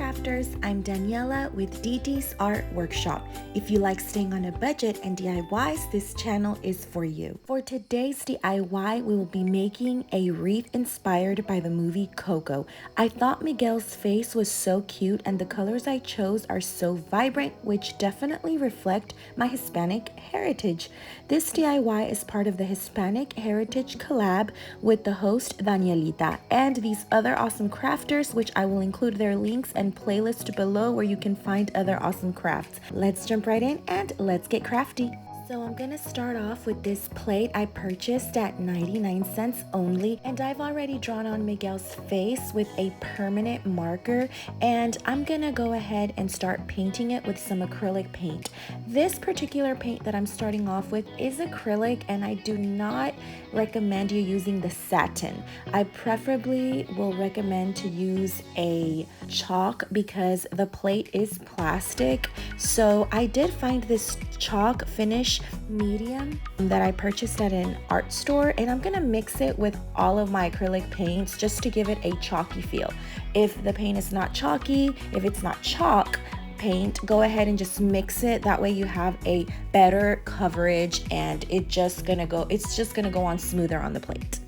crafters, I'm Daniela with DD's Art Workshop. If you like staying on a budget and DIYs, this channel is for you. For today's DIY, we will be making a wreath inspired by the movie Coco. I thought Miguel's face was so cute and the colors I chose are so vibrant, which definitely reflect my Hispanic heritage. This DIY is part of the Hispanic Heritage Collab with the host Danielita and these other awesome crafters, which I will include their links and playlist below where you can find other awesome crafts. Let's jump right in and let's get crafty. So I'm gonna start off with this plate I purchased at 99 cents only, and I've already drawn on Miguel's face with a permanent marker, and I'm gonna go ahead and start painting it with some acrylic paint. This particular paint that I'm starting off with is acrylic, and I do not recommend you using the satin. I preferably will recommend to use a chalk because the plate is plastic. So I did find this chalk finish medium that I purchased at an art store, and I'm gonna mix it with all of my acrylic paints just to give it a chalky feel. If the paint is not chalky, if it's not chalk paint, go ahead and just mix it. That way you have a better coverage and it's just gonna go on smoother on the plate.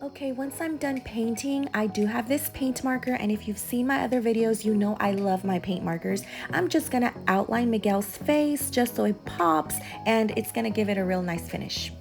Okay, once I'm done painting, I do have this paint marker, and if you've seen my other videos, you know I love my paint markers. I'm just gonna outline Miguel's face just so it pops, and it's gonna give it a real nice finish.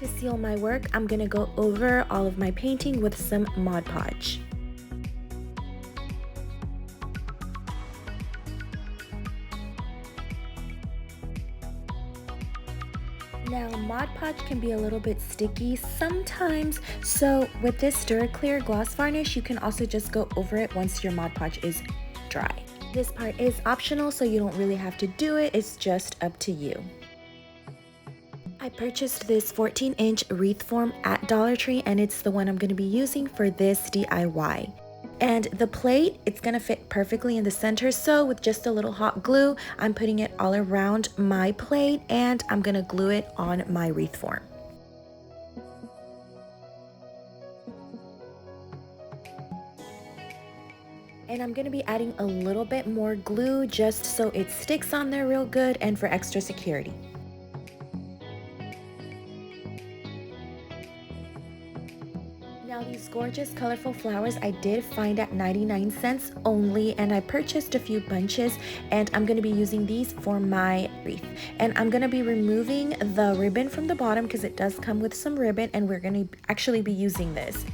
To seal my work, I'm gonna go over all of my painting with some Mod Podge. Now, Mod Podge can be a little bit sticky sometimes, so with this Duraclear gloss varnish, you can also just go over it once your Mod Podge is dry. This part is optional, so you don't really have to do it, it's just up to you. I purchased this 14-inch wreath form at Dollar Tree, and it's the one I'm going to be using for this DIY. And the plate, it's going to fit perfectly in the center, so with just a little hot glue, I'm putting it all around my plate and I'm going to glue it on my wreath form. And I'm going to be adding a little bit more glue just so it sticks on there real good and for extra security. Now these gorgeous colorful flowers I did find at 99 cents only, and I purchased a few bunches, and I'm going to be using these for my wreath. And I'm going to be removing the ribbon from the bottom because it does come with some ribbon, and we're going to actually be using this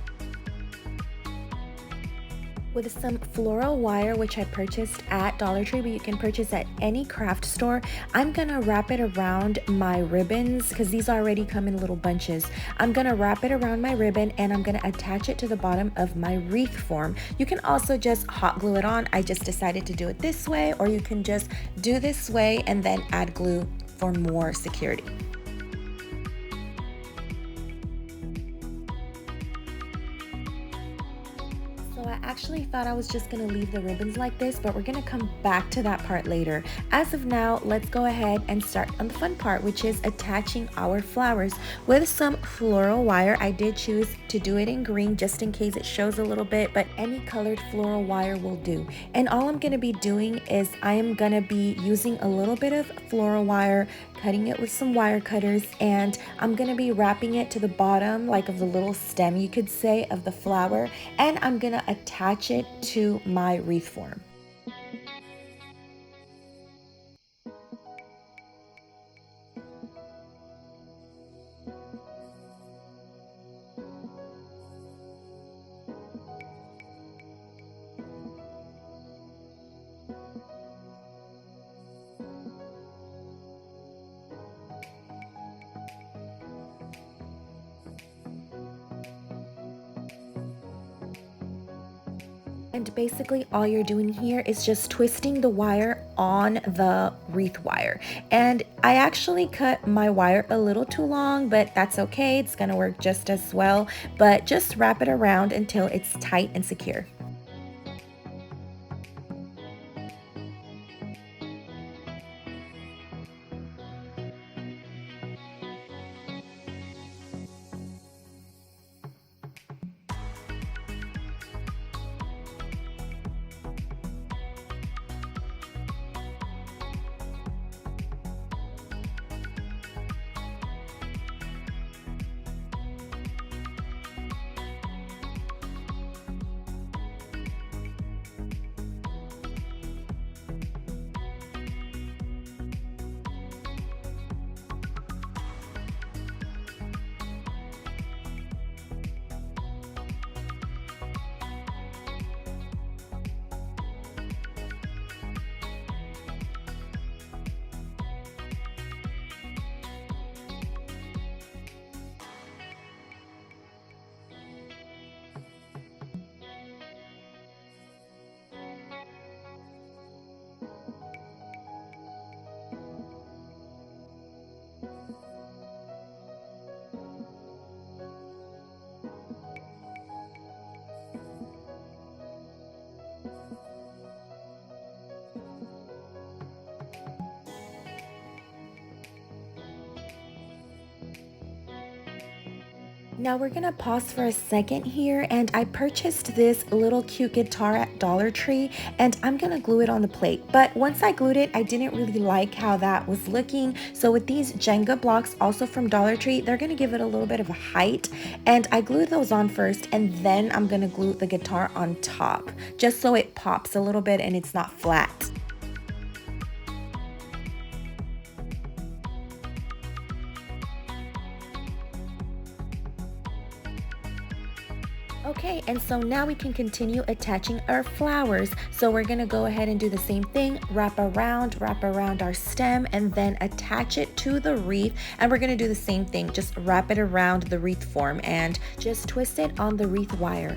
with some floral wire, which I purchased at Dollar Tree, but you can purchase at any craft store. I'm gonna wrap it around my ribbons because these already come in little bunches. I'm gonna wrap it around my ribbon and I'm gonna attach it to the bottom of my wreath form. You can also just hot glue it on. I just decided to do it this way, or you can just do this way and then add glue for more security. I actually thought I was just going to leave the ribbons like this, but we're going to come back to that part later. As of now, let's go ahead and start on the fun part, which is attaching our flowers with some floral wire. I did choose to do it in green just in case it shows a little bit, but any colored floral wire will do. And all I'm going to be doing is I am going to be using a little bit of floral wire, cutting it with some wire cutters, and I'm going to be wrapping it to the bottom, like of the little stem, you could say, of the flower, and I'm going to attach it to my wreath form. And basically all you're doing here is just twisting the wire on the wreath wire. And I actually cut my wire a little too long, but that's okay. It's gonna work just as well. But just wrap it around until it's tight and secure. Now we're gonna pause for a second here, and I purchased this little cute guitar at Dollar Tree, and I'm gonna glue it on the plate. But once I glued it, I didn't really like how that was looking. So with these Jenga blocks, also from Dollar Tree, they're gonna give it a little bit of a height, and I glued those on first, and then I'm gonna glue the guitar on top, just so it pops a little bit and it's not flat. Okay, And so now we can continue attaching our flowers. So we're gonna go ahead and do the same thing, wrap around our stem, and then attach it to the wreath. And we're gonna do the same thing, just wrap it around the wreath form and just twist it on the wreath wire.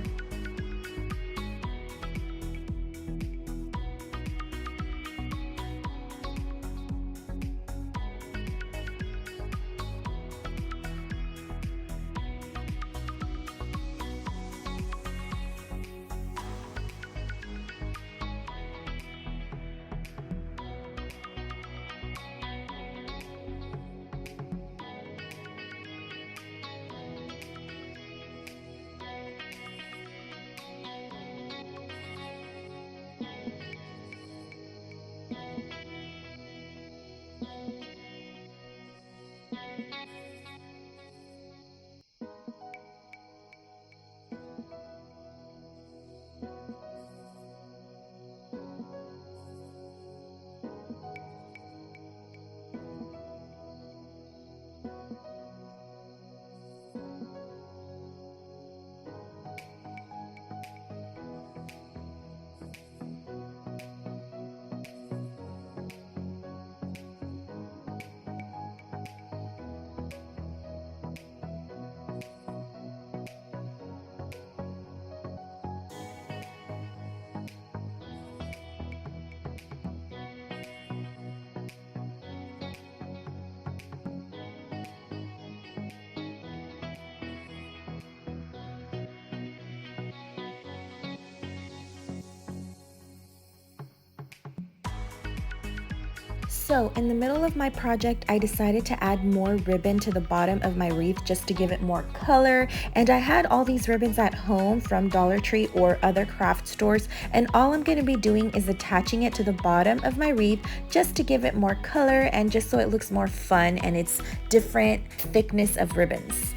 So in the middle of my project, I decided to add more ribbon to the bottom of my wreath just to give it more color. And I had all these ribbons at home from Dollar Tree or other craft stores. And all I'm going to be doing is attaching it to the bottom of my wreath just to give it more color and just so it looks more fun and it's different thickness of ribbons.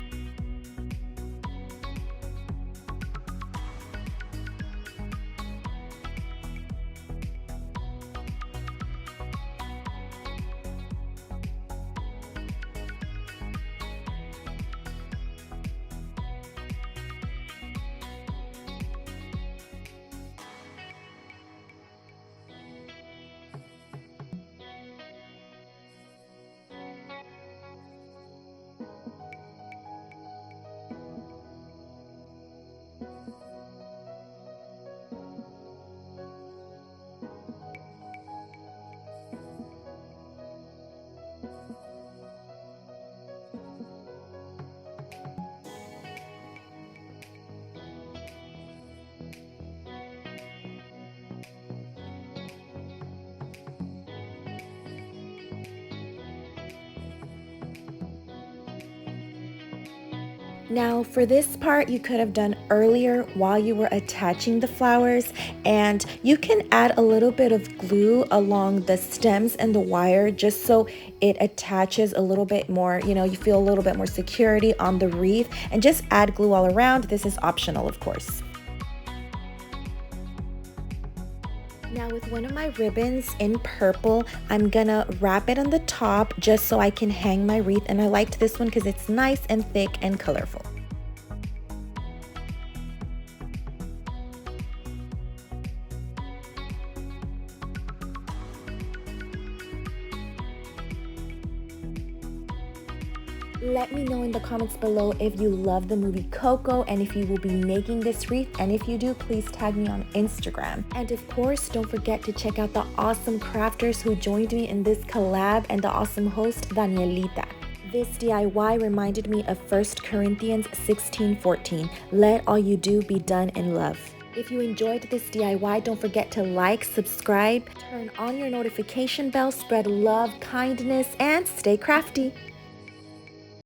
Now for this part, you could have done earlier while you were attaching the flowers, and you can add a little bit of glue along the stems and the wire just so it attaches a little bit more, you feel a little bit more security on the wreath, and just add glue all around. This is optional, of course. Now with one of my ribbons in purple, I'm gonna wrap it on the top just so I can hang my wreath, and I liked this one because it's nice and thick and colorful. Let me know in the comments below if you love the movie Coco and if you will be making this wreath, and if you do, please tag me on Instagram. And of course, don't forget to check out the awesome crafters who joined me in this collab and the awesome host, Danielita. This DIY reminded me of 1 Corinthians 16:14. Let all you do be done in love. If you enjoyed this DIY, don't forget to like, subscribe, turn on your notification bell, spread love, kindness, and stay crafty.